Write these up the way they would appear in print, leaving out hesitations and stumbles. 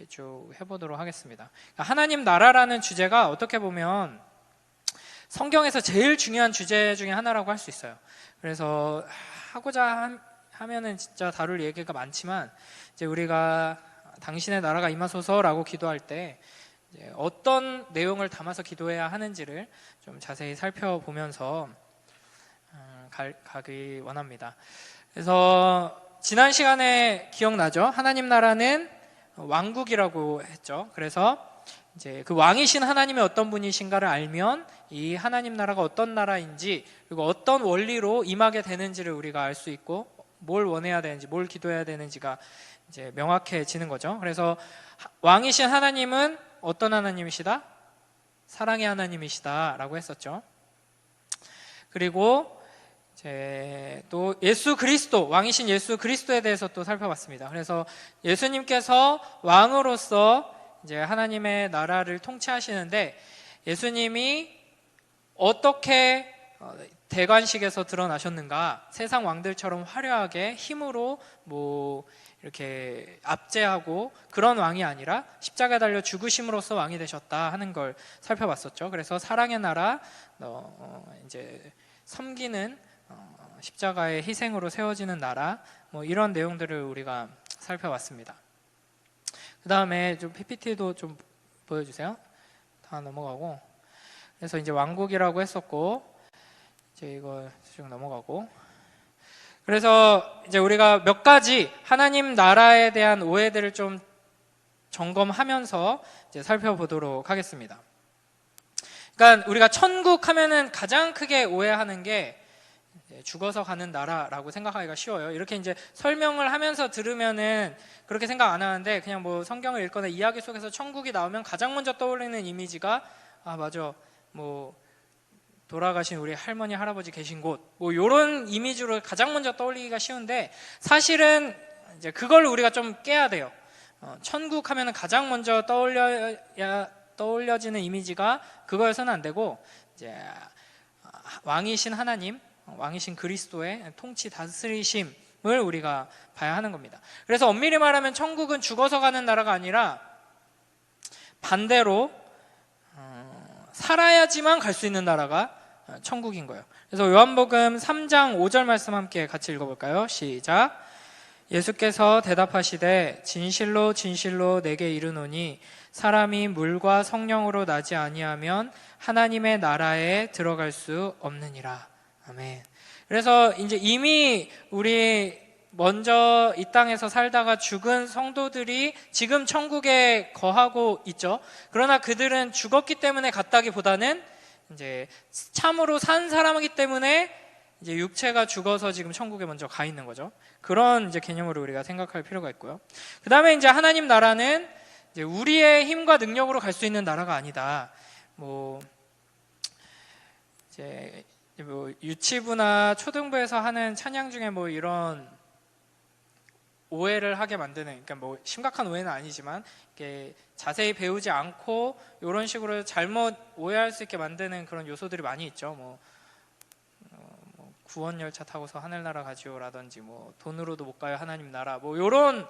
이렇게 쭉 해보도록 하겠습니다. 하나님 나라라는 주제가 어떻게 보면 성경에서 제일 중요한 주제 중에 하나라고 할 수 있어요. 그래서 하고자 하면은 진짜 다룰 얘기가 많지만, 이제 우리가 당신의 나라가 임하소서라고 기도할 때 이제 어떤 내용을 담아서 기도해야 하는지를 좀 자세히 살펴보면서 가기 원합니다. 그래서 지난 시간에 기억나죠? 하나님 나라는 왕국이라고 했죠. 그래서 이제 그 왕이신 하나님이 어떤 분이신가를 알면 이 하나님 나라가 어떤 나라인지, 그리고 어떤 원리로 임하게 되는지를 우리가 알 수 있고, 뭘 원해야 되는지, 뭘 기도해야 되는지가 이제 명확해지는 거죠. 그래서 왕이신 하나님은 어떤 하나님이시다? 사랑의 하나님이시다라고 했었죠. 그리고 이제 또 예수 그리스도, 왕이신 예수 그리스도에 대해서 또 살펴봤습니다. 그래서 예수님께서 왕으로서 이제 하나님의 나라를 통치하시는데, 예수님이 어떻게 대관식에서 드러나셨는가? 세상 왕들처럼 화려하게 힘으로 뭐 이렇게 압제하고 그런 왕이 아니라 십자가에 달려 죽으심으로써 왕이 되셨다 하는 걸 살펴봤었죠. 그래서 사랑의 나라, 이제 섬기는 십자가의 희생으로 세워지는 나라, 뭐 이런 내용들을 우리가 살펴봤습니다. 그 다음에 좀 PPT도 좀 보여주세요. 다 넘어가고. 그래서 이제 왕국이라고 했었고, 이제 이거 쭉 넘어가고. 그래서 이제 우리가 몇 가지 하나님 나라에 대한 오해들을 좀 점검하면서 이제 살펴보도록 하겠습니다. 그러니까 우리가 천국 하면은 가장 크게 오해하는 게 죽어서 가는 나라라고 생각하기가 쉬워요. 이렇게 이제 설명을 하면서 들으면은 그렇게 생각 안 하는데, 그냥 뭐 성경을 읽거나 이야기 속에서 천국이 나오면 가장 먼저 떠올리는 이미지가, 아 맞아, 뭐 돌아가신 우리 할머니 할아버지 계신 곳, 뭐 이런 이미지로 가장 먼저 떠올리기가 쉬운데, 사실은 이제 그걸 우리가 좀 깨야 돼요. 천국 하면은 가장 먼저 떠올려지는 이미지가 그거여서는 안 되고, 이제 왕이신 하나님, 왕이신 그리스도의 통치 다스리심을 우리가 봐야 하는 겁니다. 그래서 엄밀히 말하면 천국은 죽어서 가는 나라가 아니라 반대로 살아야지만 갈 수 있는 나라가 천국인 거예요. 그래서 요한복음 3장 5절 말씀 함께 같이 읽어볼까요? 시작. 예수께서 대답하시되 진실로 진실로 내게 이르노니 사람이 물과 성령으로 나지 아니하면 하나님의 나라에 들어갈 수 없느니라. 아멘. 그래서 이제 이미 우리 먼저 이 땅에서 살다가 죽은 성도들이 지금 천국에 거하고 있죠. 그러나 그들은 죽었기 때문에 갔다기보다는 이제 참으로 산 사람이기 때문에 이제 육체가 죽어서 지금 천국에 먼저 가 있는 거죠. 그런 이제 개념으로 우리가 생각할 필요가 있고요. 그 다음에 이제 하나님 나라는 이제 우리의 힘과 능력으로 갈 수 있는 나라가 아니다. 뭐 이제 뭐 유치부나 초등부에서 하는 찬양 중에 뭐 이런 오해를 하게 만드는, 그러니까 뭐 심각한 오해는 아니지만 이렇게 자세히 배우지 않고 이런 식으로 잘못 오해할 수 있게 만드는 그런 요소들이 많이 있죠. 뭐 구원 열차 타고서 하늘나라 가지요라든지, 뭐 돈으로도 못 가요 하나님 나라, 뭐 이런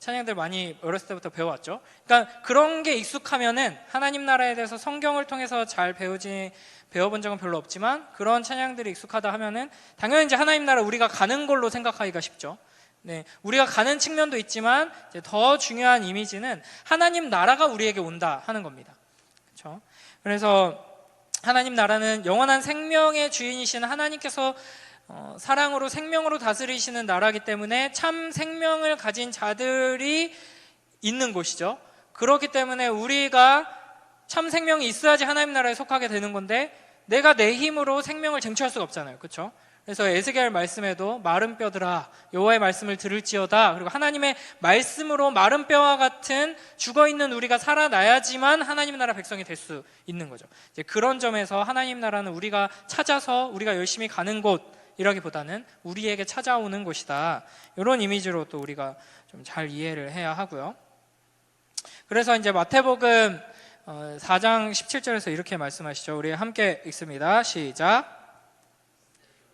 찬양들 많이 어렸을 때부터 배워왔죠. 그러니까 그런 게 익숙하면은 하나님 나라에 대해서 성경을 통해서 잘 배워본 적은 별로 없지만, 그런 찬양들이 익숙하다 하면은 당연히 이제 하나님 나라 우리가 가는 걸로 생각하기가 쉽죠. 네, 우리가 가는 측면도 있지만 이제 더 중요한 이미지는 하나님 나라가 우리에게 온다 하는 겁니다. 그렇죠? 그래서 하나님 나라는 영원한 생명의 주인이신 하나님께서 사랑으로 생명으로 다스리시는 나라이기 때문에 참 생명을 가진 자들이 있는 곳이죠. 그렇기 때문에 우리가 참 생명이 있어야지 하나님 나라에 속하게 되는 건데, 내가 내 힘으로 생명을 쟁취할 수가 없잖아요. 그렇죠? 그래서 에스겔 말씀에도 마른 뼈들아 여호와의 말씀을 들을지어다, 그리고 하나님의 말씀으로 마른 뼈와 같은 죽어있는 우리가 살아나야지만 하나님 나라 백성이 될 수 있는 거죠. 이제 그런 점에서 하나님 나라는 우리가 찾아서 우리가 열심히 가는 곳이라기보다는 우리에게 찾아오는 곳이다, 이런 이미지로 또 우리가 좀 잘 이해를 해야 하고요. 그래서 이제 마태복음 4장 17절에서 이렇게 말씀하시죠. 우리 함께 읽습니다. 시작.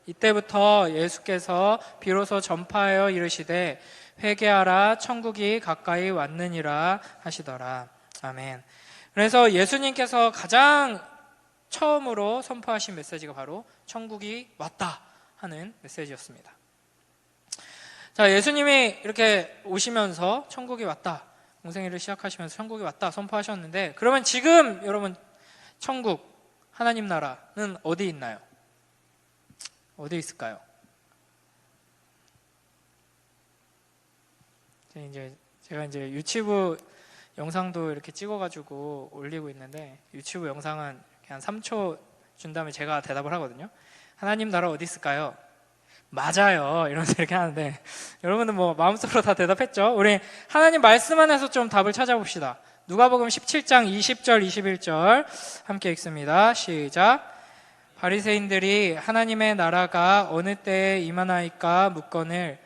이때부터 예수께서 비로소 전파하여 이르시되 회개하라 천국이 가까이 왔느니라 하시더라. 아멘. 그래서 예수님께서 가장 처음으로 선포하신 메시지가 바로 천국이 왔다 하는 메시지였습니다. 자, 예수님이 이렇게 오시면서 천국이 왔다, 공생애를 시작하시면서 천국이 왔다 선포하셨는데, 그러면 지금 여러분 천국, 하나님 나라는 어디 있나요? 어디 있을까요? 제가 이제 유튜브 영상도 이렇게 찍어가지고 올리고 있는데, 유튜브 영상은 한 3초 준 다음에 제가 대답을 하거든요. 하나님 나라 어디 있을까요? 맞아요, 이러면서 이렇게 하는데, 여러분들 뭐 마음속으로 다 대답했죠? 우리 하나님 말씀 안에서 좀 답을 찾아봅시다. 누가복음 17장 20절 21절 함께 읽습니다. 시작. 바리새인들이 하나님의 나라가 어느 때에 임하나이까 묻거늘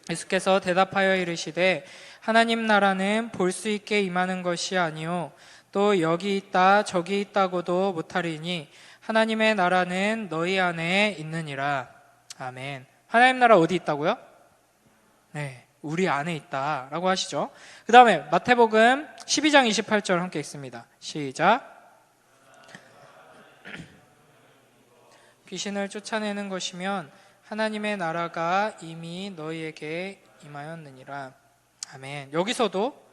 예수께서 대답하여 이르시되 하나님 나라는 볼 수 있게 임하는 것이 아니요 또 여기 있다 저기 있다고도 못하리니 하나님의 나라는 너희 안에 있느니라. 아멘. 하나님 나라 어디 있다고요? 네, 우리 안에 있다라고 하시죠. 그 다음에 마태복음 12장 28절 함께 읽습니다. 시작. 귀신을 쫓아내는 것이면 하나님의 나라가 이미 너희에게 임하였느니라. 아멘. 여기서도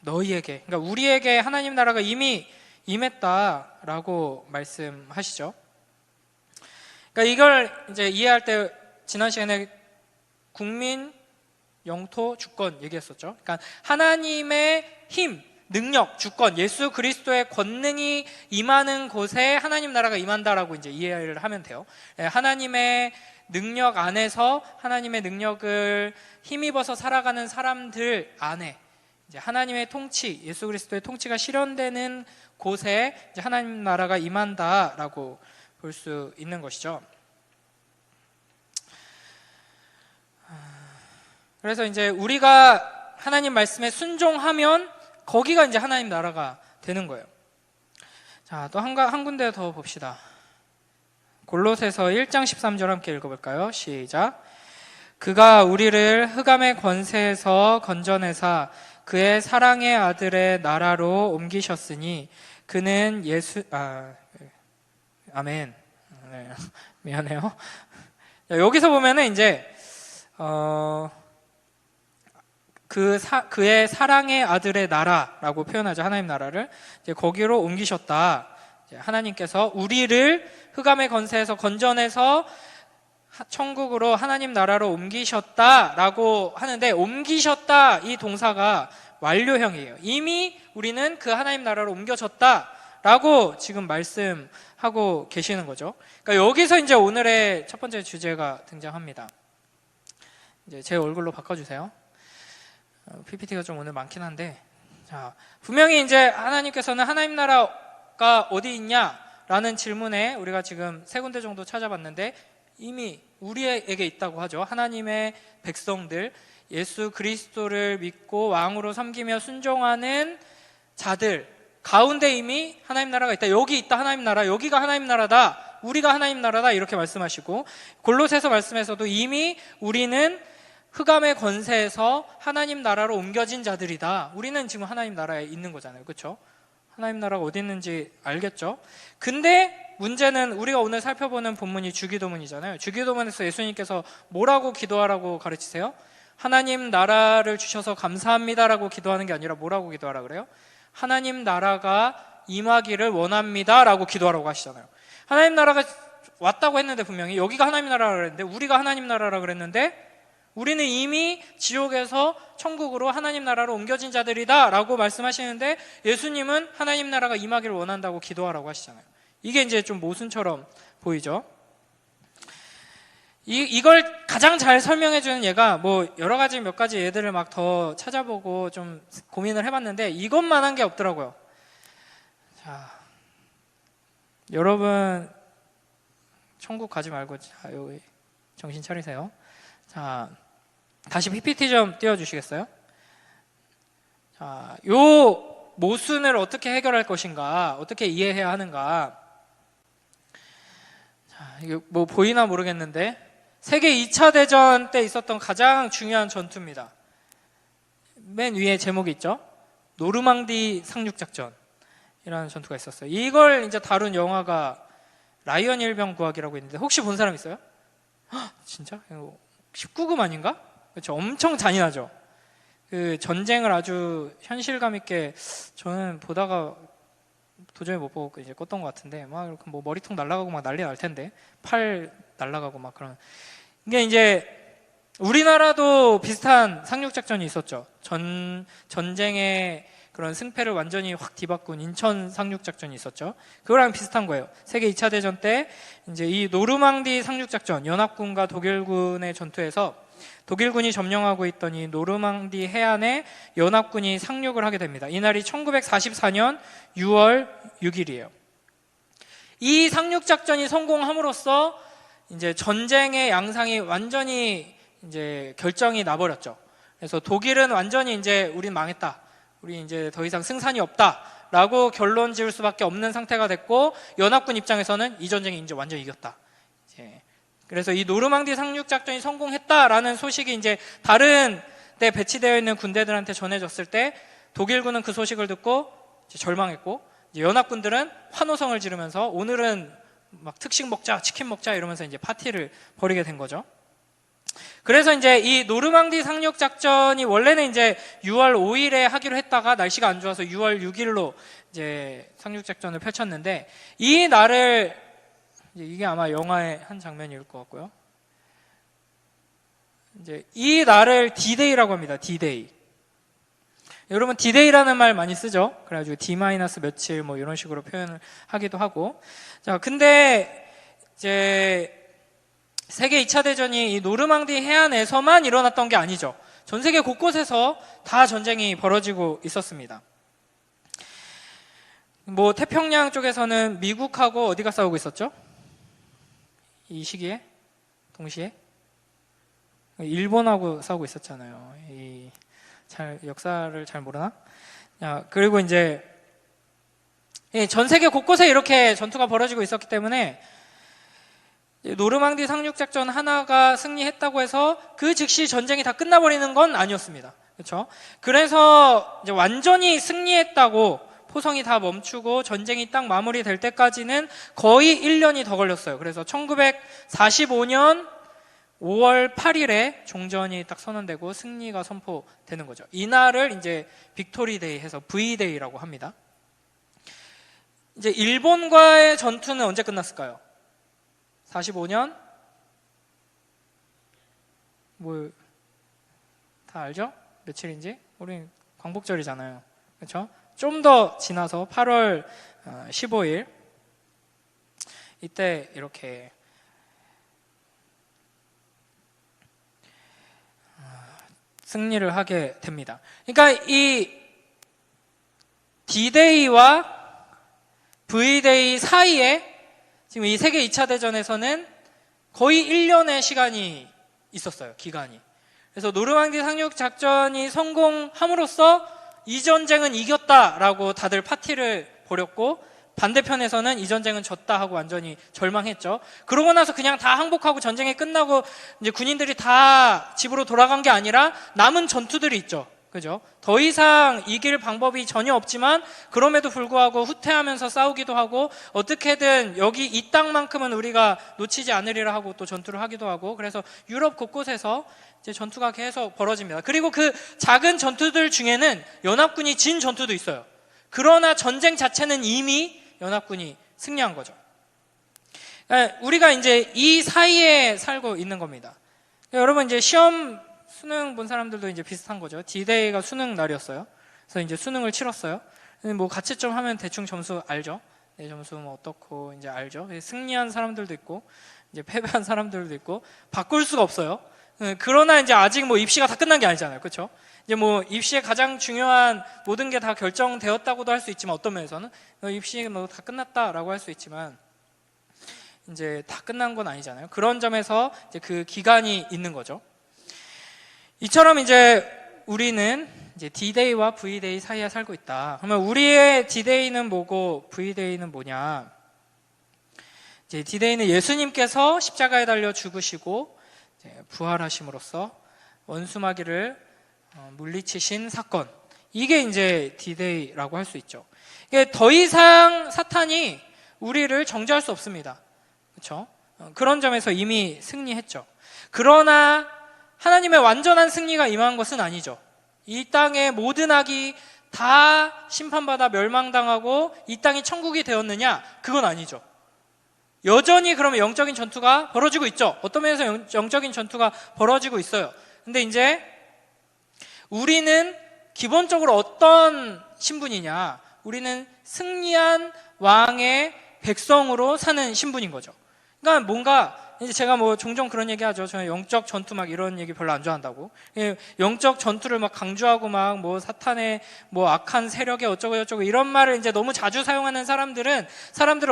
너희에게, 그러니까 우리에게 하나님 나라가 이미 임했다라고 말씀하시죠. 그러니까 이걸 이제 이해할 때 지난 시간에 국민, 영토, 주권 얘기했었죠. 그러니까 하나님의 힘, 능력, 주권, 예수 그리스도의 권능이 임하는 곳에 하나님 나라가 임한다라고 이제 이해를 하면 돼요. 하나님의 능력 안에서 하나님의 능력을 힘입어서 살아가는 사람들 안에 이제 하나님의 통치, 예수 그리스도의 통치가 실현되는 곳에 이제 하나님 나라가 임한다라고 볼 수 있는 것이죠. 그래서 이제 우리가 하나님 말씀에 순종하면 거기가 이제 하나님 나라가 되는 거예요. 자, 또 한 군데 더 봅시다. 골로새서 1장 13절 함께 읽어볼까요? 시작. 그가 우리를 흑암의 권세에서 건져내사 그의 사랑의 아들의 나라로 옮기셨으니 그는 아멘. 네, 미안해요. 여기서 보면은 이제 그의 사랑의 아들의 나라라고 표현하죠. 하나님 나라를 이제 거기로 옮기셨다. 이제 하나님께서 우리를 흑암의 권세에서 건져내서 천국으로 하나님 나라로 옮기셨다라고 하는데, 옮기셨다 이 동사가 완료형이에요. 이미 우리는 그 하나님 나라로 옮겨졌다라고 지금 말씀하고 계시는 거죠. 그러니까 여기서 이제 오늘의 첫 번째 주제가 등장합니다. 이제 제 얼굴로 바꿔주세요. PPT가 좀 오늘 많긴 한데, 자, 분명히 이제 하나님께서는 하나님 나라가 어디 있냐라는 질문에 우리가 지금 3군데 정도 찾아봤는데 이미 우리에게 있다고 하죠. 하나님의 백성들, 예수 그리스도를 믿고 왕으로 섬기며 순종하는 자들 가운데 이미 하나님 나라가 있다. 여기 있다 하나님 나라, 여기가 하나님 나라다, 우리가 하나님 나라다 이렇게 말씀하시고, 골로새서 말씀에서도 이미 우리는 흑암의 권세에서 하나님 나라로 옮겨진 자들이다. 우리는 지금 하나님 나라에 있는 거잖아요. 그렇죠? 하나님 나라가 어디 있는지 알겠죠? 근데 문제는 우리가 오늘 살펴보는 본문이 주기도문이잖아요. 주기도문에서 예수님께서 뭐라고 기도하라고 가르치세요? 하나님 나라를 주셔서 감사합니다라고 기도하는 게 아니라 뭐라고 기도하라 그래요? 하나님 나라가 임하기를 원합니다라고 기도하라고 하시잖아요. 하나님 나라가 왔다고 했는데, 분명히 여기가 하나님 나라라 그랬는데, 우리가 하나님 나라라 그랬는데, 우리는 이미 지옥에서 천국으로 하나님 나라로 옮겨진 자들이다 라고 말씀하시는데, 예수님은 하나님 나라가 임하기를 원한다고 기도하라고 하시잖아요. 이게 이제 좀 모순처럼 보이죠. 이걸 가장 잘 설명해주는 예가 뭐 여러 가지 몇 가지 예들을 막 더 찾아보고 좀 고민을 해봤는데 이것만한 게 없더라고요. 자, 여러분 천국 가지 말고 정신 차리세요. 자, 다시 PPT 좀 띄워주시겠어요? 자, 요 모순을 어떻게 해결할 것인가, 어떻게 이해해야 하는가. 자, 이게 뭐 보이나 모르겠는데, 세계 2차 대전 때 있었던 가장 중요한 전투입니다. 맨 위에 제목이 있죠. 노르망디 상륙작전이라는 전투가 있었어요. 이걸 이제 다룬 영화가 라이언 일병 구하기라고 있는데 혹시 본 사람 있어요? 헉, 진짜? 19금 아닌가? 그렇죠. 엄청 잔인하죠. 그 전쟁을 아주 현실감 있게 저는 보다가 도저히 못 보고 이제 껐던 것 같은데 막 이렇게 뭐 머리통 날아가고 막 난리 날 텐데 팔 날아가고 막 그런 이게 이제 우리나라도 비슷한 상륙작전이 있었죠. 전쟁의 그런 승패를 완전히 확 뒤바꾼 인천 상륙작전이 있었죠. 그거랑 비슷한 거예요. 세계 2차 대전 때 이제 이 노르망디 상륙작전, 연합군과 독일군의 전투에서 독일군이 점령하고 있던 이 노르망디 해안에 연합군이 상륙을 하게 됩니다. 이날이 1944년 6월 6일이에요. 이 상륙작전이 성공함으로써 이제 전쟁의 양상이 완전히 이제 결정이 나버렸죠. 그래서 독일은 완전히 이제 우린 망했다. 우리 이제 더 이상 승산이 없다라고 결론 지을 수밖에 없는 상태가 됐고 연합군 입장에서는 이 전쟁이 이제 완전히 이겼다. 그래서 이 노르망디 상륙 작전이 성공했다라는 소식이 이제 다른 데 배치되어 있는 군대들한테 전해졌을 때 독일군은 그 소식을 듣고 이제 절망했고 이제 연합군들은 환호성을 지르면서 오늘은 막 특식 먹자, 치킨 먹자 이러면서 이제 파티를 벌이게 된 거죠. 그래서 이제 이 노르망디 상륙 작전이 원래는 이제 6월 5일에 하기로 했다가 날씨가 안 좋아서 6월 6일로 이제 상륙 작전을 펼쳤는데 이 날을 이게 아마 영화의 한 장면일 것 같고요. 이제 이 날을 D-Day라고 합니다. D-Day. 여러분 D-Day라는 말 많이 쓰죠. 그래가지고 D- 며칠 뭐 이런 식으로 표현을 하기도 하고. 자, 근데 이제 세계 2차 대전이 이 노르망디 해안에서만 일어났던 게 아니죠. 전 세계 곳곳에서 다 전쟁이 벌어지고 있었습니다. 뭐 태평양 쪽에서는 미국하고 어디가 싸우고 있었죠? 이 시기에? 동시에? 일본하고 싸우고 있었잖아요. 역사를 잘 모르나? 자, 그리고 이제 전 세계 곳곳에 이렇게 전투가 벌어지고 있었기 때문에 노르망디 상륙작전 하나가 승리했다고 해서 그 즉시 전쟁이 다 끝나버리는 건 아니었습니다. 그렇죠? 그래서 이제 완전히 승리했다고 포성이 다 멈추고 전쟁이 딱 마무리될 때까지는 거의 1년이 더 걸렸어요. 그래서 1945년 5월 8일에 종전이 딱 선언되고 승리가 선포되는 거죠. 이날을 이제 빅토리데이 해서 V-Day라고 합니다. 이제 일본과의 전투는 언제 끝났을까요? 45년? 뭐 다 알죠? 며칠인지? 우리 광복절이잖아요. 그렇죠? 좀 더 지나서 8월 15일 이때 이렇게 승리를 하게 됩니다. 그러니까 이 D-Day와 V-Day 사이에 지금 이 세계 2차 대전에서는 거의 1년의 시간이 있었어요. 기간이. 그래서 노르망디 상륙 작전이 성공함으로써 이 전쟁은 이겼다라고 다들 파티를 벌였고 반대편에서는 이 전쟁은 졌다 하고 완전히 절망했죠. 그러고 나서 그냥 다 항복하고 전쟁이 끝나고 이제 군인들이 다 집으로 돌아간 게 아니라 남은 전투들이 있죠. 그죠? 더 이상 이길 방법이 전혀 없지만 그럼에도 불구하고 후퇴하면서 싸우기도 하고 어떻게든 여기 이 땅만큼은 우리가 놓치지 않으리라 하고 또 전투를 하기도 하고 그래서 유럽 곳곳에서 이제 전투가 계속 벌어집니다. 그리고 그 작은 전투들 중에는 연합군이 진 전투도 있어요. 그러나 전쟁 자체는 이미 연합군이 승리한 거죠. 우리가 이제 이 사이에 살고 있는 겁니다. 여러분 이제 시험 수능 본 사람들도 이제 비슷한 거죠. D-Day가 수능 날이었어요. 그래서 이제 수능을 치렀어요. 뭐 가채점 하면 대충 점수 알죠. 내 점수 뭐 어떻고 이제 알죠. 승리한 사람들도 있고 이제 패배한 사람들도 있고 바꿀 수가 없어요. 그러나 이제 아직 뭐 입시가 다 끝난 게 아니잖아요. 그렇죠? 이제 뭐 입시의 가장 중요한 모든 게 다 결정되었다고도 할 수 있지만 어떤 면에서는 입시 뭐 다 끝났다라고 할 수 있지만 이제 다 끝난 건 아니잖아요. 그런 점에서 이제 그 기간이 있는 거죠. 이처럼 이제 우리는 이제 D-Day와 V-Day 사이에 살고 있다. 그러면 우리의 D-Day는 뭐고 V-Day는 뭐냐? 이제 D-Day는 예수님께서 십자가에 달려 죽으시고 부활하심으로써 원수마귀를 물리치신 사건, 이게 이제 D-Day라고 할 수 있죠. 이게 더 이상 사탄이 우리를 정죄할 수 없습니다. 그렇죠? 그런 점에서 이미 승리했죠. 그러나 하나님의 완전한 승리가 임한 것은 아니죠. 이 땅의 모든 악이 다 심판받아 멸망당하고 이 땅이 천국이 되었느냐? 그건 아니죠. 여전히 그러면 영적인 전투가 벌어지고 있죠. 어떤 면에서 영적인 전투가 벌어지고 있어요. 근데 이제 우리는 기본적으로 어떤 신분이냐? 우리는 승리한 왕의 백성으로 사는 신분인 거죠. 그러니까 뭔가 이제 제가 뭐 종종 그런 얘기 하죠. 저는 영적 전투 막 이런 얘기 별로 안 좋아한다고. 영적 전투를 막 강조하고 막 뭐 사탄의 뭐 악한 세력에 어쩌고 저쩌고 이런 말을 이제 너무 자주 사용하는 사람들을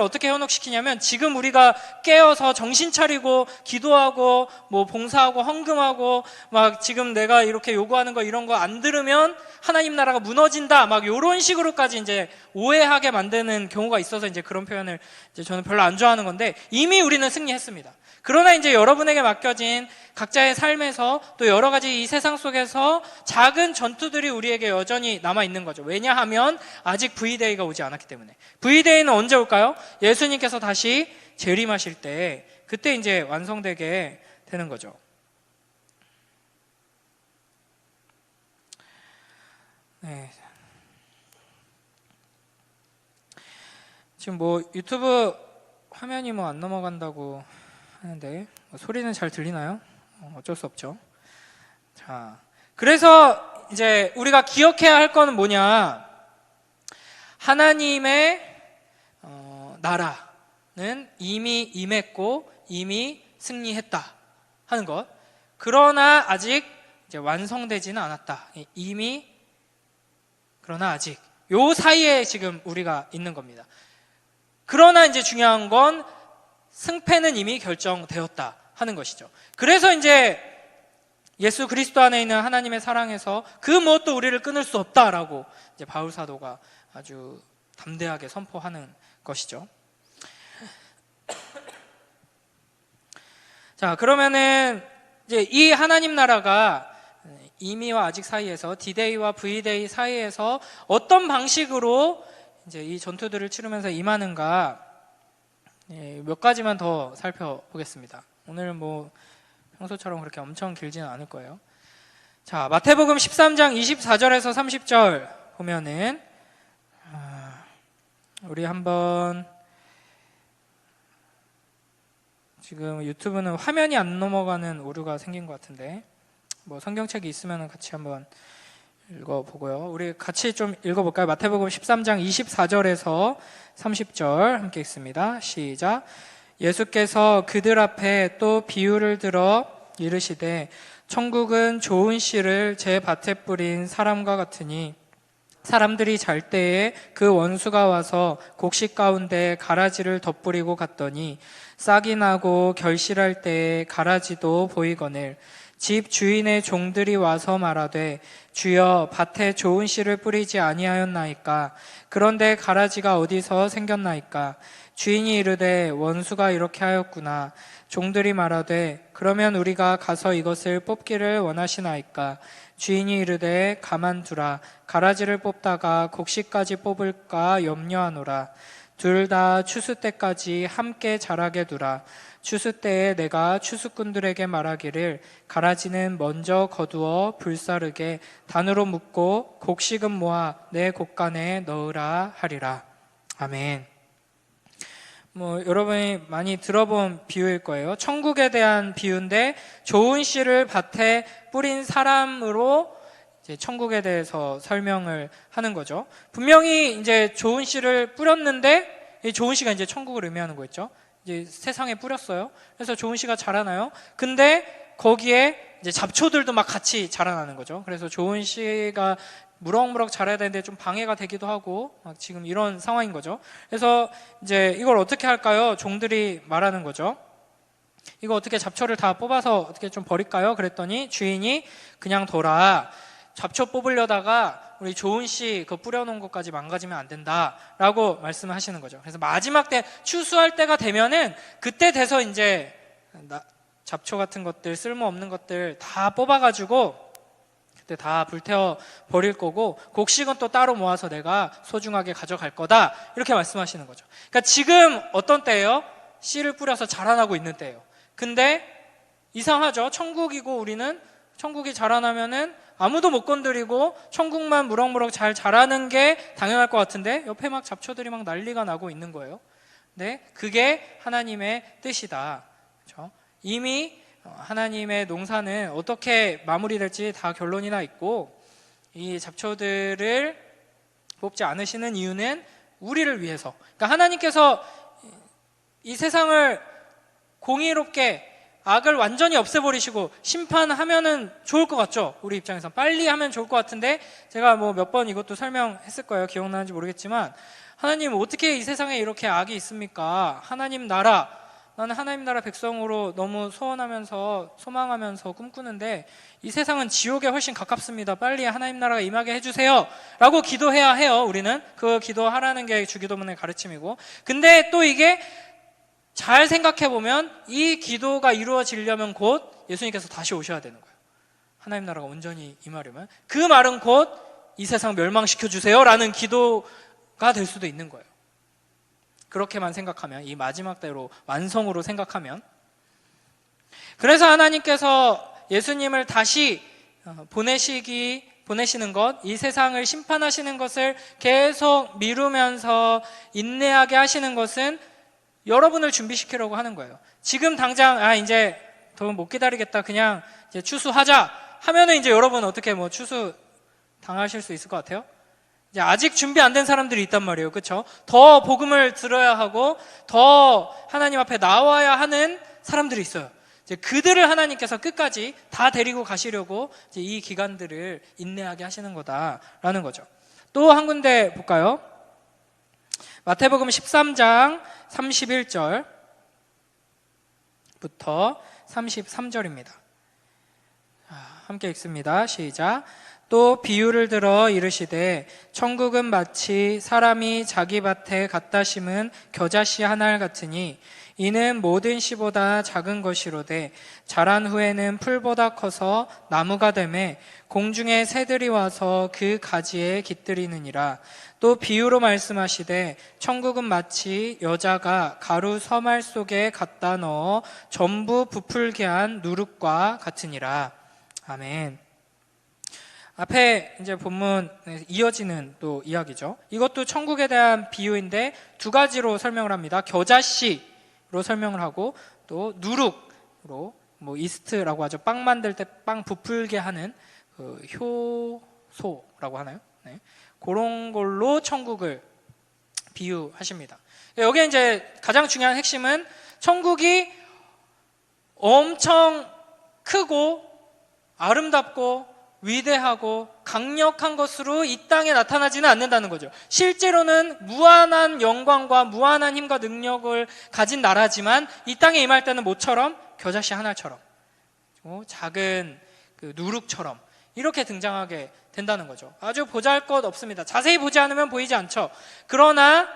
어떻게 현혹시키냐면, 지금 우리가 깨어서 정신 차리고 기도하고 뭐 봉사하고 헌금하고 막 지금 내가 이렇게 요구하는 거 이런 거 안 들으면 하나님 나라가 무너진다 막 이런 식으로까지 이제 오해하게 만드는 경우가 있어서 이제 그런 표현을 이제 저는 별로 안 좋아하는 건데, 이미 우리는 승리했습니다. 그러나 이제 여러분에게 맡겨진 각자의 삶에서 또 여러 가지 이 세상 속에서 작은 전투들이 우리에게 여전히 남아 있는 거죠. 왜냐하면 아직 V-Day가 오지 않았기 때문에. V-Day는 언제 올까요? 예수님께서 다시 재림하실 때, 그때 이제 완성되게 되는 거죠. 네. 지금 뭐 유튜브 화면이 뭐 안 넘어간다고 하는데 소리는 잘 들리나요? 어쩔 수 없죠. 자, 그래서 이제 우리가 기억해야 할 거는 뭐냐? 하나님의 나라는 이미 임했고 이미 승리했다 하는 것. 그러나 아직 이제 완성되지는 않았다. 그러나 아직 요 사이에 지금 우리가 있는 겁니다. 그러나 이제 중요한 건 승패는 이미 결정되었다 하는 것이죠. 그래서 이제 예수 그리스도 안에 있는 하나님의 사랑에서 그 무엇도 우리를 끊을 수 없다라고 이제 바울 사도가 아주 담대하게 선포하는 것이죠. 자, 그러면은 이제 이 하나님 나라가 이미와 아직 사이에서, D-Day와 V-Day 사이에서 어떤 방식으로 이제 이 전투들을 치르면서 임하는가, 몇 가지만 더 살펴보겠습니다. 오늘은 뭐 평소처럼 그렇게 엄청 길지는 않을 거예요. 자, 마태복음 13장 24절에서 30절 보면은 우리 한번, 지금 유튜브는 화면이 안 넘어가는 오류가 생긴 것 같은데 뭐 성경책이 있으면 같이 한번 읽어보고요. 우리 같이 좀 읽어볼까요? 마태복음 13장 24절에서 30절 함께 읽습니다. 시작. 예수께서 그들 앞에 또 비유를 들어 이르시되, 천국은 좋은 씨를 제 밭에 뿌린 사람과 같으니, 사람들이 잘 때에 그 원수가 와서 곡식 가운데 가라지를 덧뿌리고 갔더니 싹이 나고 결실할 때에 가라지도 보이거늘 집 주인의 종들이 와서 말하되, 주여 밭에 좋은 씨를 뿌리지 아니하였나이까? 그런데 가라지가 어디서 생겼나이까? 주인이 이르되, 원수가 이렇게 하였구나. 종들이 말하되, 그러면 우리가 가서 이것을 뽑기를 원하시나이까? 주인이 이르되, 가만두라. 가라지를 뽑다가 곡식까지 뽑을까 염려하노라. 둘 다 추수 때까지 함께 자라게 두라. 추수 때에 내가 추수꾼들에게 말하기를, 가라지는 먼저 거두어 불사르게 단으로 묶고 곡식은 모아 내 곡간에 넣으라 하리라. 아멘. 뭐 여러분이 많이 들어본 비유일 거예요. 천국에 대한 비유인데, 좋은 씨를 밭에 뿌린 사람으로 이제 천국에 대해서 설명을 하는 거죠. 분명히 이제 좋은 씨를 뿌렸는데, 이 좋은 씨가 이제 천국을 의미하는 거였죠. 이제 세상에 뿌렸어요. 그래서 좋은 씨가 자라나요. 근데 거기에 이제 잡초들도 막 같이 자라나는 거죠. 그래서 좋은 씨가 무럭무럭 자라야 되는데 좀 방해가 되기도 하고, 막 지금 이런 상황인 거죠. 그래서 이제 이걸 어떻게 할까요? 종들이 말하는 거죠. 이거 어떻게 잡초를 다 뽑아서 어떻게 좀 버릴까요? 그랬더니 주인이 그냥 둬라. 잡초 뽑으려다가 우리 좋은 씨 그거 뿌려놓은 것까지 망가지면 안 된다라고 말씀하시는 거죠. 그래서 마지막 때 추수할 때가 되면은 그때 돼서 이제 잡초 같은 것들, 쓸모없는 것들 다 뽑아가지고 그때 다 불태워 버릴 거고 곡식은 또 따로 모아서 내가 소중하게 가져갈 거다, 이렇게 말씀하시는 거죠. 그러니까 지금 어떤 때예요? 씨를 뿌려서 자라나고 있는 때예요. 근데 이상하죠. 천국이고 우리는 천국이 자라나면은 아무도 못 건드리고 천국만 무럭무럭 잘 자라는 게 당연할 것 같은데 옆에 막 잡초들이 막 난리가 나고 있는 거예요. 네, 그게 하나님의 뜻이다. 그렇죠? 이미 하나님의 농사는 어떻게 마무리될지 다 결론이 나 있고, 이 잡초들을 뽑지 않으시는 이유는 우리를 위해서. 그러니까 하나님께서 이 세상을 공의롭게 악을 완전히 없애버리시고 심판하면은 좋을 것 같죠? 우리 입장에서 빨리 하면 좋을 것 같은데, 제가 뭐 몇 번 이것도 설명했을 거예요. 기억나는지 모르겠지만, 하나님 어떻게 이 세상에 이렇게 악이 있습니까? 하나님 나라, 나는 하나님 나라 백성으로 너무 소원하면서 소망하면서 꿈꾸는데 이 세상은 지옥에 훨씬 가깝습니다. 빨리 하나님 나라가 임하게 해주세요 라고 기도해야 해요. 우리는 그 기도하라는 게 주기도문의 가르침이고, 근데 또 이게 잘 생각해보면 이 기도가 이루어지려면 곧 예수님께서 다시 오셔야 되는 거예요. 하나님 나라가 온전히 임하려면. 그 말은 곧 이 세상 멸망시켜주세요 라는 기도가 될 수도 있는 거예요. 그렇게만 생각하면, 이 마지막 때로 완성으로 생각하면. 그래서 하나님께서 예수님을 다시 보내시는 것, 이 세상을 심판하시는 것을 계속 미루면서 인내하게 하시는 것은 여러분을 준비시키려고 하는 거예요. 지금 당장 이제 더 못 기다리겠다, 그냥 이제 추수하자 하면은 이제 여러분 어떻게 뭐 추수 당하실 수 있을 것 같아요? 이제 아직 준비 안 된 사람들이 있단 말이에요. 그렇죠? 더 복음을 들어야 하고 더 하나님 앞에 나와야 하는 사람들이 있어요. 이제 그들을 하나님께서 끝까지 다 데리고 가시려고 이제 이 기간들을 인내하게 하시는 거다라는 거죠. 또 한 군데 볼까요? 마태복음 13장 31절부터 33절입니다. 함께 읽습니다. 시작. 또 비유를 들어 이르시되 천국은 마치 사람이 자기 밭에 갖다 심은 겨자씨 한 알 같으니 이는 모든 씨보다 작은 것이로되 자란 후에는 풀보다 커서 나무가 되매 공중의 새들이 와서 그 가지에 깃들이느니라. 또 비유로 말씀하시되 천국은 마치 여자가 가루 서말 속에 갖다 넣어 전부 부풀게 한 누룩과 같으니라. 아멘. 앞에 이제 본문 이어지는 또 이야기죠. 이것도 천국에 대한 비유인데 두 가지로 설명을 합니다. 겨자씨로 설명을 하고 또 누룩으로, 뭐 이스트라고 하죠. 빵 만들 때 빵 부풀게 하는 그 효소라고 하나요? 네. 그런 걸로 천국을 비유하십니다. 여기에 이제 가장 중요한 핵심은 천국이 엄청 크고 아름답고 위대하고 강력한 것으로 이 땅에 나타나지는 않는다는 거죠. 실제로는 무한한 영광과 무한한 힘과 능력을 가진 나라지만 이 땅에 임할 때는 모처럼 겨자씨 하나처럼 작은 그 누룩처럼 이렇게 등장하게 된다는 거죠. 아주 보잘것 없습니다. 자세히 보지 않으면 보이지 않죠. 그러나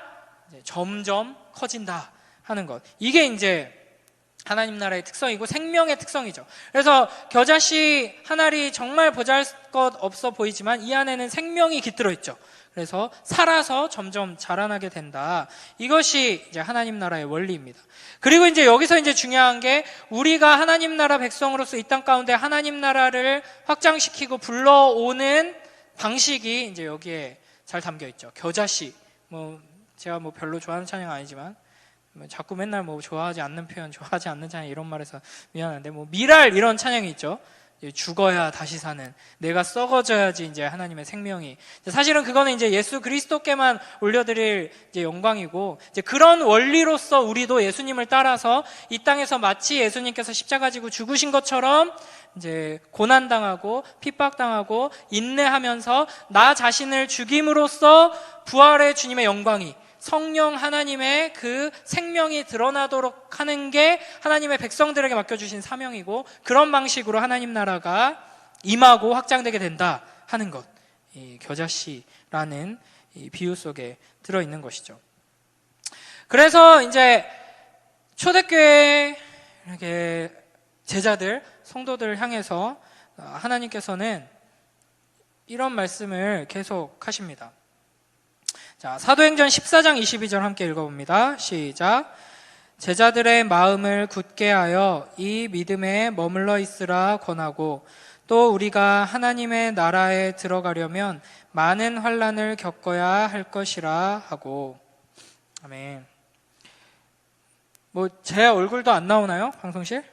이제 점점 커진다 하는 것. 이게 이제 하나님 나라의 특성이고 생명의 특성이죠. 그래서 겨자씨 한 알이 정말 보잘것 없어 보이지만 이 안에는 생명이 깃들어 있죠. 그래서 살아서 점점 자라나게 된다. 이것이 이제 하나님 나라의 원리입니다. 그리고 이제 여기서 이제 중요한 게 우리가 하나님 나라 백성으로서 이 땅 가운데 하나님 나라를 확장시키고 불러오는 방식이 이제 여기에 잘 담겨 있죠. 겨자씨. 제가 별로 좋아하는 찬양 아니지만 자꾸 맨날 좋아하지 않는 표현, 좋아하지 않는 찬양 이런 말해서 미안한데 미랄 이런 찬양이 있죠. 죽어야 다시 사는, 내가 썩어져야지 이제 하나님의 생명이. 사실은 그거는 이제 예수 그리스도께만 올려드릴 이제 영광이고, 이제 그런 원리로서 우리도 예수님을 따라서 이 땅에서 마치 예수님께서 십자가 지고 죽으신 것처럼 이제 고난당하고 핍박당하고 인내하면서 나 자신을 죽임으로써 부활의 주님의 영광이, 성령 하나님의 그 생명이 드러나도록 하는 게 하나님의 백성들에게 맡겨주신 사명이고, 그런 방식으로 하나님 나라가 임하고 확장되게 된다 하는 것, 이 겨자씨라는 이 비유 속에 들어있는 것이죠. 그래서 이제 초대교회 이렇게 제자들, 성도들을 향해서 하나님께서는 이런 말씀을 계속 하십니다. 자, 사도행전 14장 22절 함께 읽어봅니다. 시작. 제자들의 마음을 굳게 하여 이 믿음에 머물러 있으라 권하고 또 우리가 하나님의 나라에 들어가려면 많은 환난을 겪어야 할 것이라 하고. 아멘. 제 얼굴도 안 나오나요? 방송실?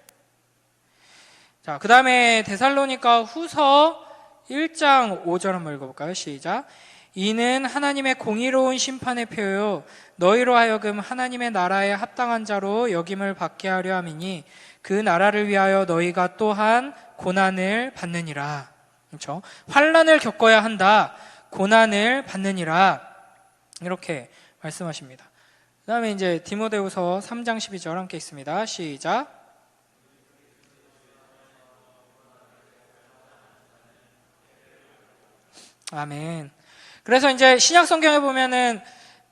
자, 그 다음에 데살로니가 후서 1장 5절 한번 읽어볼까요? 시작. 이는 하나님의 공의로운 심판의 표요 너희로 하여금 하나님의 나라에 합당한 자로 여김을 받게 하려 함이니 그 나라를 위하여 너희가 또한 고난을 받느니라. 그렇죠? 환난을 겪어야 한다. 고난을 받느니라. 이렇게 말씀하십니다. 그 다음에 이제 디모데후서 3장 12절 함께 읽습니다. 시작. 아멘. 그래서 이제 신약 성경에 보면은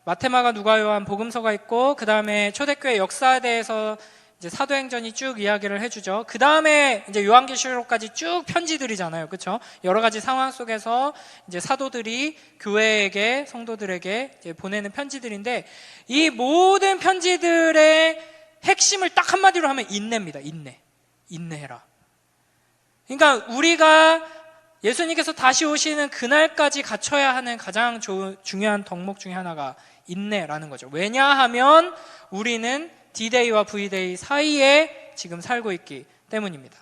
마테마가, 누가, 요한, 복음서가 있고 그 다음에 초대교회 역사에 대해서 이제 사도행전이 쭉 이야기를 해주죠. 그 다음에 이제 요한계시록까지 쭉 편지들이잖아요, 그렇죠? 여러 가지 상황 속에서 이제 사도들이 교회에게, 성도들에게 이제 보내는 편지들인데 이 모든 편지들의 핵심을 딱 한마디로 하면 인내입니다. 인내해라. 그러니까 우리가 예수님께서 다시 오시는 그날까지 갖춰야 하는 가장 중요한 덕목 중에 하나가 인내라는 거죠. 왜냐하면 우리는 D-Day와 V-Day 사이에 지금 살고 있기 때문입니다.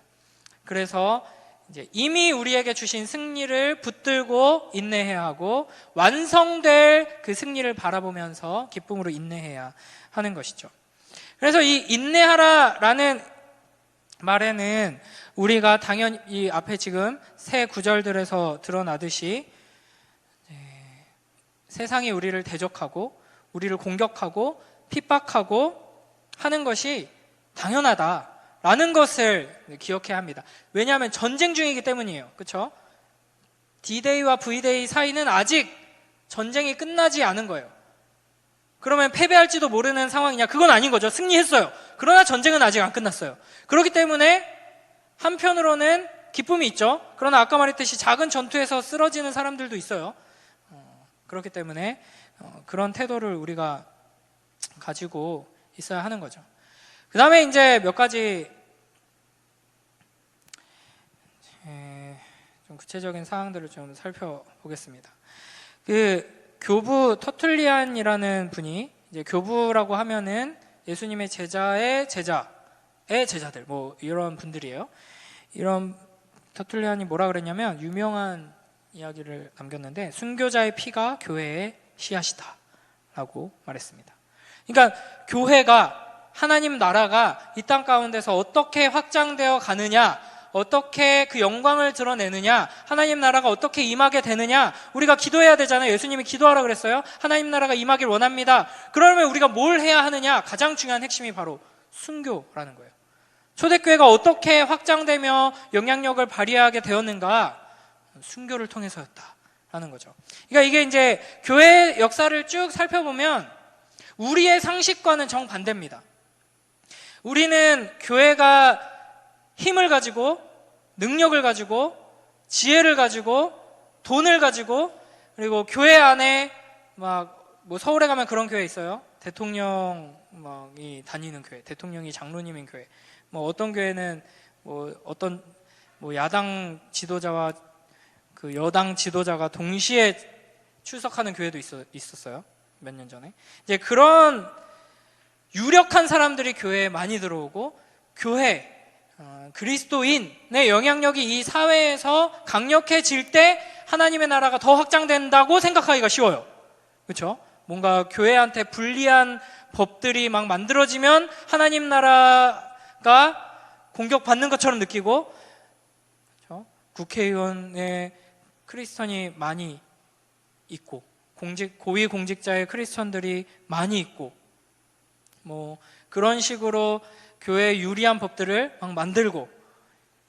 그래서 이제 이미 우리에게 주신 승리를 붙들고 인내해야 하고 완성될 그 승리를 바라보면서 기쁨으로 인내해야 하는 것이죠. 그래서 이 인내하라라는 말에는 우리가 당연히 이 앞에 지금 새 구절들에서 드러나듯이 세상이 우리를 대적하고 우리를 공격하고 핍박하고 하는 것이 당연하다라는 것을 기억해야 합니다. 왜냐하면 전쟁 중이기 때문이에요. 그렇죠? D-Day와 V-Day 사이는 아직 전쟁이 끝나지 않은 거예요. 그러면 패배할지도 모르는 상황이냐? 그건 아닌 거죠. 승리했어요. 그러나 전쟁은 아직 안 끝났어요. 그렇기 때문에 한편으로는 기쁨이 있죠. 그러나 아까 말했듯이 작은 전투에서 쓰러지는 사람들도 있어요. 그렇기 때문에 그런 태도를 우리가 가지고 있어야 하는 거죠. 그 다음에 이제 몇 가지 좀 구체적인 사항들을 좀 살펴보겠습니다. 그 교부 터툴리안이라는 분이, 이제 교부라고 하면은 예수님의 제자의 제자들 뭐 이런 분들이에요. 이런 터툴리안이 뭐라 그랬냐면 유명한 이야기를 남겼는데 순교자의 피가 교회의 씨앗이다라고 말했습니다. 그러니까 교회가, 하나님 나라가 이 땅 가운데서 어떻게 확장되어 가느냐, 어떻게 그 영광을 드러내느냐, 하나님 나라가 어떻게 임하게 되느냐, 우리가 기도해야 되잖아요. 예수님이 기도하라 그랬어요. 하나님 나라가 임하길 원합니다. 그러면 우리가 뭘 해야 하느냐? 가장 중요한 핵심이 바로 순교라는 거예요. 초대교회가 어떻게 확장되며 영향력을 발휘하게 되었는가? 순교를 통해서였다라는 거죠. 그러니까 이게 이제 교회 역사를 쭉 살펴보면 우리의 상식과는 정반대입니다. 우리는 교회가 힘을 가지고, 능력을 가지고, 지혜를 가지고, 돈을 가지고, 그리고 교회 안에 뭐 서울에 가면 그런 교회 있어요. 대통령이 다니는 교회, 대통령이 장로님인 교회. 뭐 어떤 교회는 어떤 야당 지도자와 그 여당 지도자가 동시에 출석하는 교회도 있었어요. 몇 년 전에. 이제 그런 유력한 사람들이 교회에 많이 들어오고, 교회, 그리스도인의 영향력이 이 사회에서 강력해질 때 하나님의 나라가 더 확장된다고 생각하기가 쉬워요. 그렇죠? 뭔가 교회한테 불리한 법들이 막 만들어지면 하나님 나라가 공격받는 것처럼 느끼고, 그렇죠? 국회의원에 크리스천이 많이 있고, 고위 공직자의 크리스천들이 많이 있고, 뭐 그런 식으로 교회에 유리한 법들을 막 만들고,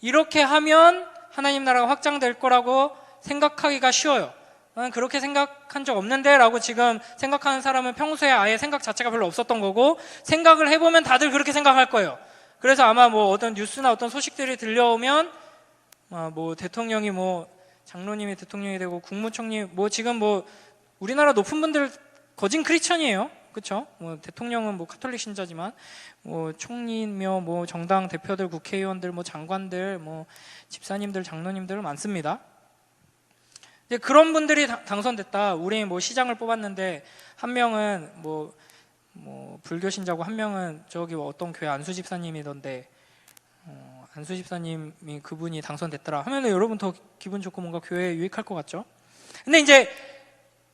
이렇게 하면 하나님 나라가 확장될 거라고 생각하기가 쉬워요. 나는 그렇게 생각한 적 없는데 라고 지금 생각하는 사람은 평소에 아예 생각 자체가 별로 없었던 거고, 생각을 해보면 다들 그렇게 생각할 거예요. 그래서 아마 뭐 어떤 뉴스나 어떤 소식들이 들려오면 뭐 대통령이 뭐 장로님이 대통령이 되고 국무총리 뭐 지금 뭐 우리나라 높은 분들 거진 크리스천이에요. 그렇죠? 뭐 대통령은 뭐 카톨릭 신자지만 뭐 총리며 뭐 정당 대표들, 국회의원들, 뭐 장관들, 뭐 집사님들, 장로님들 많습니다. 이제 그런 분들이 당선됐다. 우리 뭐 시장을 뽑았는데 한 명은 뭐 불교 신자고 한 명은 저기 어떤 교회 안수 집사님이던데 안수 집사님이 그분이 당선됐더라 하면은 여러분 더 기분 좋고 뭔가 교회에 유익할 것 같죠? 근데 이제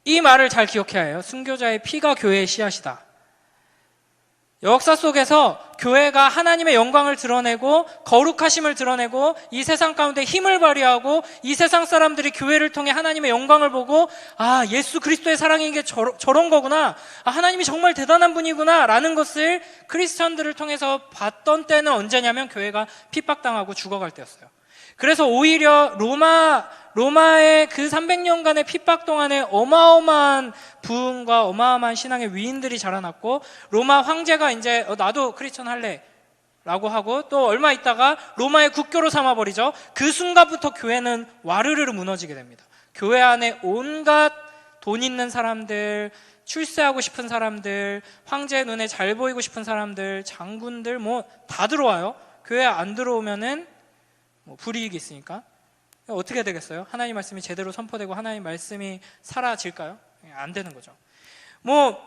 이 말을 잘 기억해야 해요. 순교자의 피가 교회의 씨앗이다. 역사 속에서 교회가 하나님의 영광을 드러내고 거룩하심을 드러내고 이 세상 가운데 힘을 발휘하고 이 세상 사람들이 교회를 통해 하나님의 영광을 보고 아, 예수 그리스도의 사랑이 이게 저런 거구나, 아, 하나님이 정말 대단한 분이구나 라는 것을 크리스천들을 통해서 봤던 때는 언제냐면 교회가 핍박당하고 죽어갈 때였어요. 그래서 오히려 로마의 그 300년간의 핍박 동안에 어마어마한 부흥과 어마어마한 신앙의 위인들이 자라났고, 로마 황제가 이제 나도 크리스천 할래 라고 하고 또 얼마 있다가 로마의 국교로 삼아버리죠. 그 순간부터 교회는 와르르 무너지게 됩니다. 교회 안에 온갖 돈 있는 사람들, 출세하고 싶은 사람들, 황제의 눈에 잘 보이고 싶은 사람들, 장군들 뭐 다 들어와요. 교회 안 들어오면은 뭐 불이익이 있으니까 어떻게 되겠어요? 하나님 말씀이 제대로 선포되고 하나님 말씀이 사라질까요? 안 되는 거죠. 뭐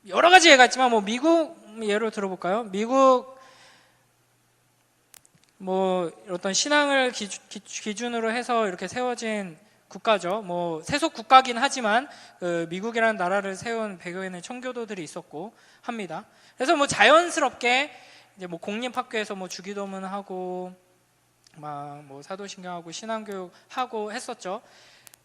여러 가지 예가 있지만 뭐 미국 예로 들어볼까요? 미국 뭐 어떤 신앙을 기준으로 해서 이렇게 세워진 국가죠. 뭐 세속 국가긴 하지만 그 미국이라는 나라를 세운 배경에는 청교도들이 있었고 합니다. 그래서 뭐 자연스럽게 이제 뭐 공립학교에서 뭐 주기도문 하고 막 뭐 사도신경하고 신앙교육 하고 했었죠.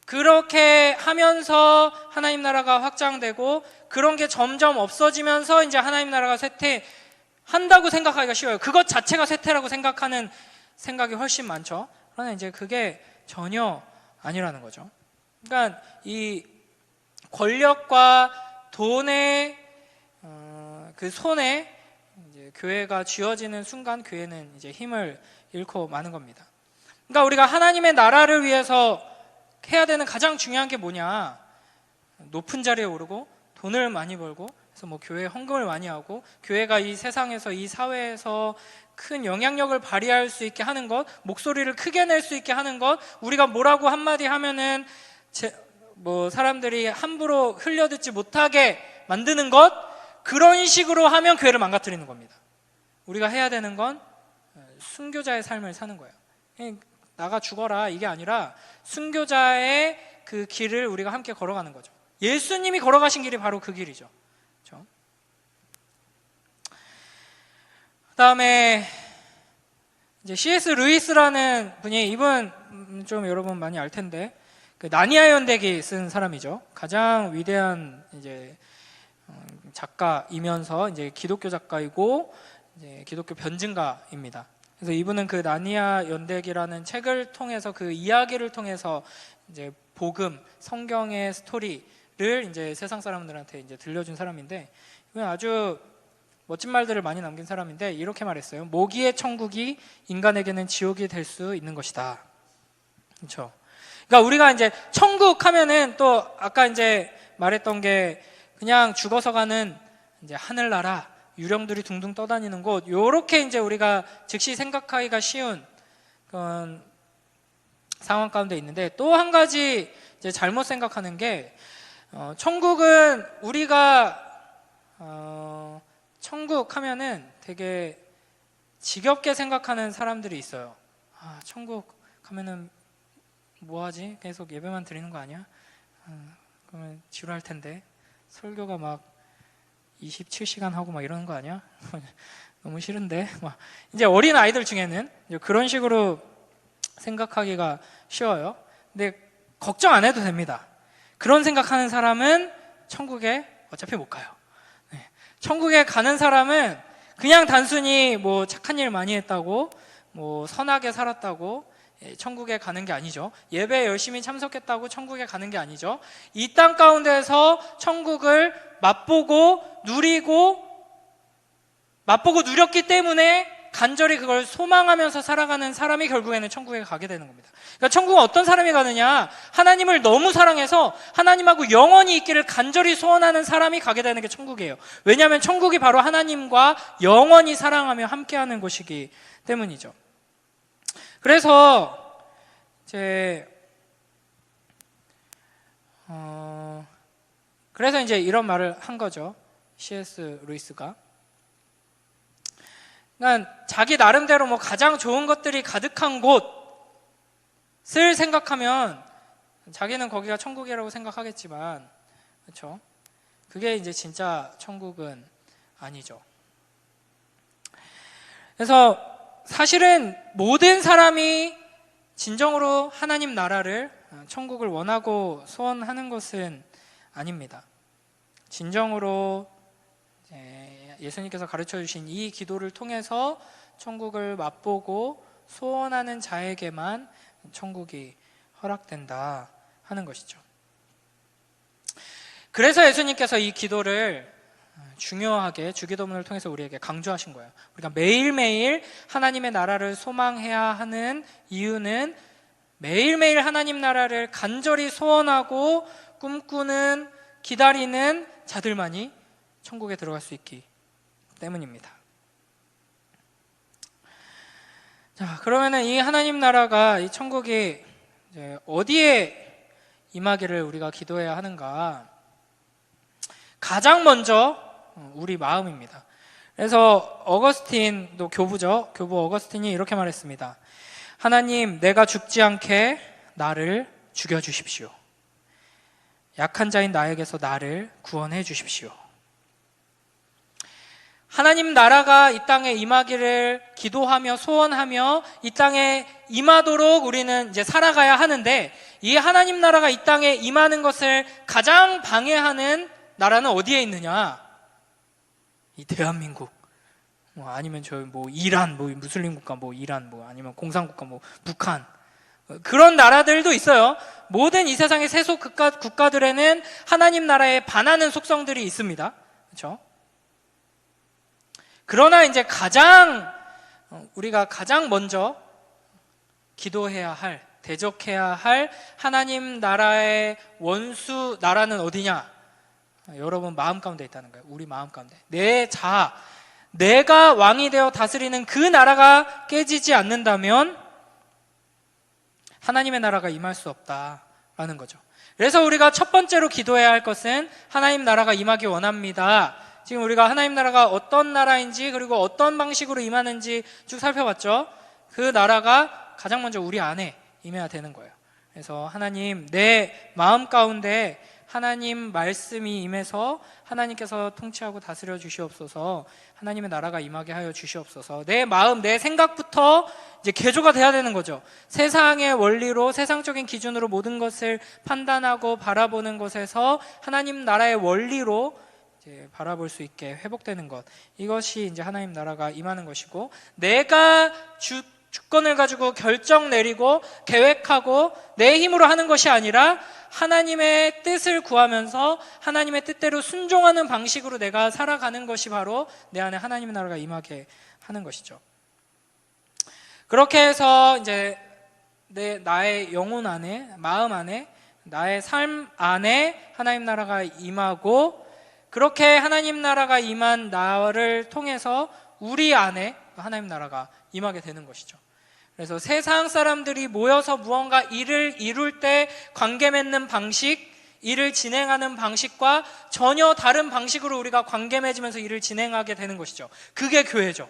그렇게 하면서 하나님 나라가 확장되고 그런 게 점점 없어지면서 이제 하나님 나라가 쇠퇴한다고 생각하기가 쉬워요. 그것 자체가 쇠퇴라고 생각하는 생각이 훨씬 많죠. 그러나 이제 그게 전혀 아니라는 거죠. 그러니까 이 권력과 돈의 그 손에 이제 교회가 쥐어지는 순간 교회는 이제 힘을 잃고 마는 겁니다. 그러니까 우리가 하나님의 나라를 위해서 해야 되는 가장 중요한 게 뭐냐? 높은 자리에 오르고 돈을 많이 벌고 그래서 뭐 교회에 헌금을 많이 하고 교회가 이 세상에서 이 사회에서 큰 영향력을 발휘할 수 있게 하는 것, 목소리를 크게 낼 수 있게 하는 것, 우리가 뭐라고 한마디 하면은 뭐 사람들이 함부로 흘려듣지 못하게 만드는 것, 그런 식으로 하면 교회를 망가뜨리는 겁니다. 우리가 해야 되는 건 순교자의 삶을 사는 거예요. 나가 죽어라 이게 아니라 순교자의 그 길을 우리가 함께 걸어가는 거죠. 예수님이 걸어가신 길이 바로 그 길이죠. 그렇죠? 그다음에 이제 C.S. 루이스라는 분이, 이분 좀 여러분 많이 알 텐데 그 나니아 연대기 쓴 사람이죠. 가장 위대한 이제 작가이면서 이제 기독교 작가이고 이제 기독교 변증가입니다. 그래서 이분은 그 나니아 연대기라는 책을 통해서 그 이야기를 통해서 이제 복음, 성경의 스토리를 이제 세상 사람들한테 이제 들려준 사람인데, 이분은 아주 멋진 말들을 많이 남긴 사람인데 이렇게 말했어요. 모기의 천국이 인간에게는 지옥이 될 수 있는 것이다. 그렇죠? 그러니까 우리가 이제 천국 하면은 또 아까 이제 말했던 게 그냥 죽어서 가는 이제 하늘나라, 유령들이 둥둥 떠다니는 곳, 요렇게 이제 우리가 즉시 생각하기가 쉬운 그런 상황 가운데 있는데, 또 한 가지 이제 잘못 생각하는 게 천국은 우리가 천국 하면은 되게 지겹게 생각하는 사람들이 있어요. 아, 천국 가면은 뭐하지? 계속 예배만 드리는 거 아니야? 그러면 지루할 텐데 설교가 막 27시간 하고 막 이러는 거 아니야? 너무 싫은데. 막 이제 어린 아이들 중에는 이제 그런 식으로 생각하기가 쉬워요. 근데 걱정 안 해도 됩니다. 그런 생각하는 사람은 천국에 어차피 못 가요. 네. 천국에 가는 사람은 그냥 단순히 뭐 착한 일 많이 했다고, 뭐 선하게 살았다고 천국에 가는 게 아니죠. 예배에 열심히 참석했다고 천국에 가는 게 아니죠. 이 땅 가운데서 천국을 맛보고 누리고 맛보고 누렸기 때문에 간절히 그걸 소망하면서 살아가는 사람이 결국에는 천국에 가게 되는 겁니다. 그러니까 천국은 어떤 사람이 가느냐? 하나님을 너무 사랑해서 하나님하고 영원히 있기를 간절히 소원하는 사람이 가게 되는 게 천국이에요. 왜냐하면 천국이 바로 하나님과 영원히 사랑하며 함께하는 곳이기 때문이죠. 그래서 이제 이런 말을 한 거죠. C.S. 루이스가. 그러니까 자기 나름대로 뭐 가장 좋은 것들이 가득한 곳을 생각하면 자기는 거기가 천국이라고 생각하겠지만, 그렇죠? 그게 이제 진짜 천국은 아니죠. 그래서 사실은 모든 사람이 진정으로 하나님 나라를, 천국을 원하고 소원하는 것은 아닙니다. 진정으로 예수님께서 가르쳐 주신 이 기도를 통해서 천국을 맛보고 소원하는 자에게만 천국이 허락된다 하는 것이죠. 그래서 예수님께서 이 기도를 중요하게 주기도문을 통해서 우리에게 강조하신 거예요. 우리가 매일매일 하나님의 나라를 소망해야 하는 이유는 매일매일 하나님 나라를 간절히 소원하고 꿈꾸는, 기다리는 자들만이 천국에 들어갈 수 있기 때문입니다. 자, 그러면은 이 하나님 나라가, 이 천국이 이제 어디에 임하기를 우리가 기도해야 하는가? 가장 먼저 우리 마음입니다. 그래서 어거스틴도 교부죠. 교부 어거스틴이 이렇게 말했습니다. 하나님, 내가 죽지 않게 나를 죽여주십시오. 약한 자인 나에게서 나를 구원해 주십시오. 하나님 나라가 이 땅에 임하기를 기도하며 소원하며 이 땅에 임하도록 우리는 이제 살아가야 하는데, 이 하나님 나라가 이 땅에 임하는 것을 가장 방해하는 나라는 어디에 있느냐? 이 대한민국, 아니면 이란, 무슬림 국가, 이란, 아니면 공산국가, 북한, 그런 나라들도 있어요. 모든 이 세상의 세속 국가들에는 하나님 나라에 반하는 속성들이 있습니다. 그렇죠? 그러나 이제 우리가 가장 먼저 기도해야 할, 대적해야 할 하나님 나라의 원수 나라는 어디냐? 여러분 마음 가운데 있다는 거예요. 우리 마음 가운데. 내가 왕이 되어 다스리는 그 나라가 깨지지 않는다면 하나님의 나라가 임할 수 없다라는 거죠. 그래서 우리가 첫 번째로 기도해야 할 것은 하나님 나라가 임하기 원합니다. 지금 우리가 하나님 나라가 어떤 나라인지, 그리고 어떤 방식으로 임하는지 쭉 살펴봤죠. 그 나라가 가장 먼저 우리 안에 임해야 되는 거예요. 그래서 하나님, 내 마음 가운데 하나님 말씀이 임해서 하나님께서 통치하고 다스려 주시옵소서. 하나님의 나라가 임하게 하여 주시옵소서. 내 마음, 내 생각부터 이제 개조가 돼야 되는 거죠. 세상의 원리로, 세상적인 기준으로 모든 것을 판단하고 바라보는 것에서 하나님 나라의 원리로 이제 바라볼 수 있게 회복되는 것, 이것이 이제 하나님 나라가 임하는 것이고, 내가 주권을 가지고 결정 내리고 계획하고 내 힘으로 하는 것이 아니라 하나님의 뜻을 구하면서 하나님의 뜻대로 순종하는 방식으로 내가 살아가는 것이 바로 내 안에 하나님의 나라가 임하게 하는 것이죠. 그렇게 해서 이제 나의 영혼 안에, 마음 안에, 나의 삶 안에 하나님 나라가 임하고, 그렇게 하나님 나라가 임한 나를 통해서 우리 안에 하나님 나라가 임하게 되는 것이죠. 그래서 세상 사람들이 모여서 무언가 일을 이룰 때 관계 맺는 방식, 일을 진행하는 방식과 전혀 다른 방식으로 우리가 관계 맺으면서 일을 진행하게 되는 것이죠. 그게 교회죠.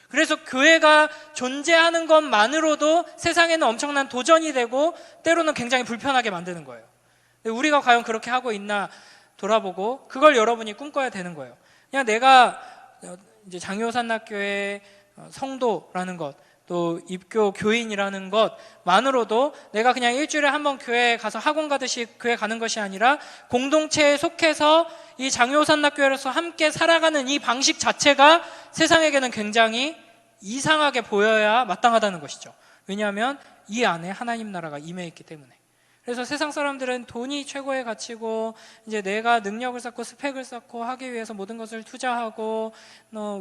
그래서 교회가 존재하는 것만으로도 세상에는 엄청난 도전이 되고 때로는 굉장히 불편하게 만드는 거예요. 우리가 과연 그렇게 하고 있나 돌아보고 그걸 여러분이 꿈꿔야 되는 거예요. 그냥 내가 이제 장효산학교의 성도라는 것, 또 입교 교인이라는 것만으로도 내가 그냥 일주일에 한 번 교회에 가서 학원 가듯이 교회 가는 것이 아니라 공동체에 속해서 이 장효산학교에서 함께 살아가는 이 방식 자체가 세상에게는 굉장히 이상하게 보여야 마땅하다는 것이죠. 왜냐하면 이 안에 하나님 나라가 임해 있기 때문에. 그래서 세상 사람들은 돈이 최고의 가치고 이제 내가 능력을 쌓고 스펙을 쌓고 하기 위해서 모든 것을 투자하고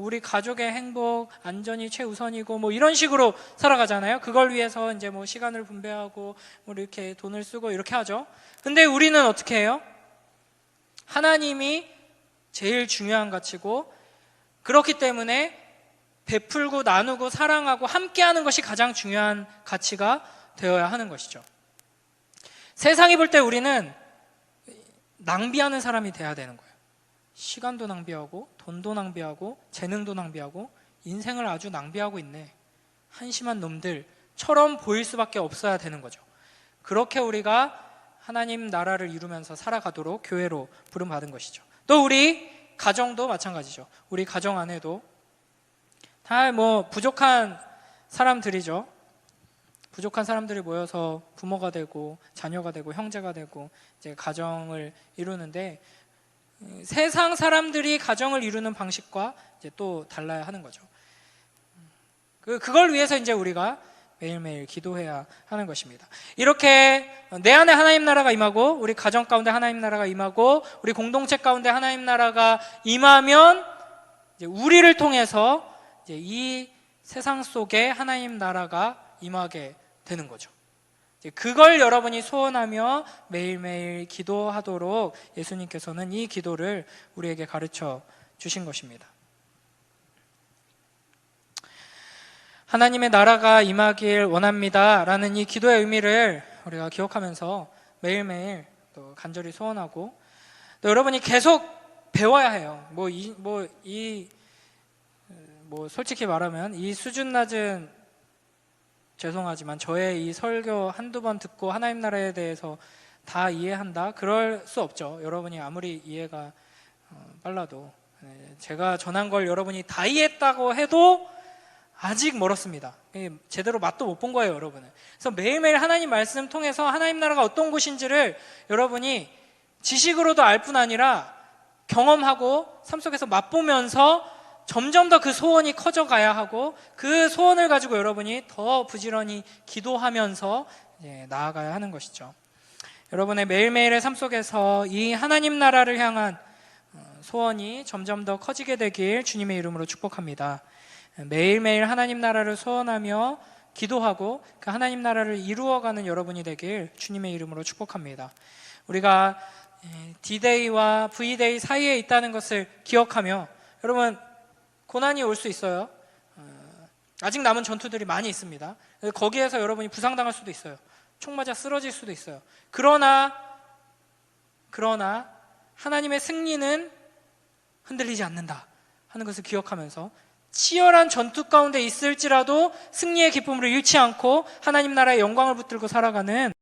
우리 가족의 행복, 안전이 최우선이고 뭐 이런 식으로 살아가잖아요. 그걸 위해서 이제 뭐 시간을 분배하고 뭐 이렇게 돈을 쓰고 이렇게 하죠. 근데 우리는 어떻게 해요? 하나님이 제일 중요한 가치고 그렇기 때문에 베풀고 나누고 사랑하고 함께하는 것이 가장 중요한 가치가 되어야 하는 것이죠. 세상이 볼 때 우리는 낭비하는 사람이 돼야 되는 거예요. 시간도 낭비하고 돈도 낭비하고 재능도 낭비하고 인생을 아주 낭비하고 있네, 한심한 놈들처럼 보일 수밖에 없어야 되는 거죠. 그렇게 우리가 하나님 나라를 이루면서 살아가도록 교회로 부름받은 것이죠. 또 우리 가정도 마찬가지죠. 우리 가정 안에도 다 뭐 부족한 사람들이죠. 부족한 사람들이 모여서 부모가 되고 자녀가 되고 형제가 되고 이제 가정을 이루는데 세상 사람들이 가정을 이루는 방식과 이제 또 달라야 하는 거죠. 그걸 위해서 이제 우리가 매일매일 기도해야 하는 것입니다. 이렇게 내 안에 하나님 나라가 임하고 우리 가정 가운데 하나님 나라가 임하고 우리 공동체 가운데 하나님 나라가 임하면 이제 우리를 통해서 이제 이 세상 속에 하나님 나라가 임하게 되는 거죠. 그걸 여러분이 소원하며 매일매일 기도하도록 예수님께서는 이 기도를 우리에게 가르쳐 주신 것입니다. 하나님의 나라가 임하길 원합니다 라는 이 기도의 의미를 우리가 기억하면서 매일매일 또 간절히 소원하고 또 여러분이 계속 배워야 해요. 솔직히 말하면 이 수준 낮은, 죄송하지만 저의 이 설교 한두 번 듣고 하나님 나라에 대해서 다 이해한다? 그럴 수 없죠. 여러분이 아무리 이해가 빨라도 제가 전한 걸 여러분이 다 이해했다고 해도 아직 멀었습니다. 제대로 맛도 못 본 거예요, 여러분은. 그래서 매일매일 하나님 말씀 통해서 하나님 나라가 어떤 곳인지를 여러분이 지식으로도 알 뿐 아니라 경험하고 삶 속에서 맛보면서 점점 더 그 소원이 커져가야 하고 그 소원을 가지고 여러분이 더 부지런히 기도하면서 나아가야 하는 것이죠. 여러분의 매일매일의 삶 속에서 이 하나님 나라를 향한 소원이 점점 더 커지게 되길 주님의 이름으로 축복합니다. 매일매일 하나님 나라를 소원하며 기도하고 그 하나님 나라를 이루어가는 여러분이 되길 주님의 이름으로 축복합니다. 우리가 D-Day와 V-Day 사이에 있다는 것을 기억하며 여러분 고난이 올 수 있어요. 아직 남은 전투들이 많이 있습니다. 거기에서 여러분이 부상당할 수도 있어요. 총 맞아 쓰러질 수도 있어요. 그러나 하나님의 승리는 흔들리지 않는다 하는 것을 기억하면서 치열한 전투 가운데 있을지라도 승리의 기쁨을 잃지 않고 하나님 나라의 영광을 붙들고 살아가는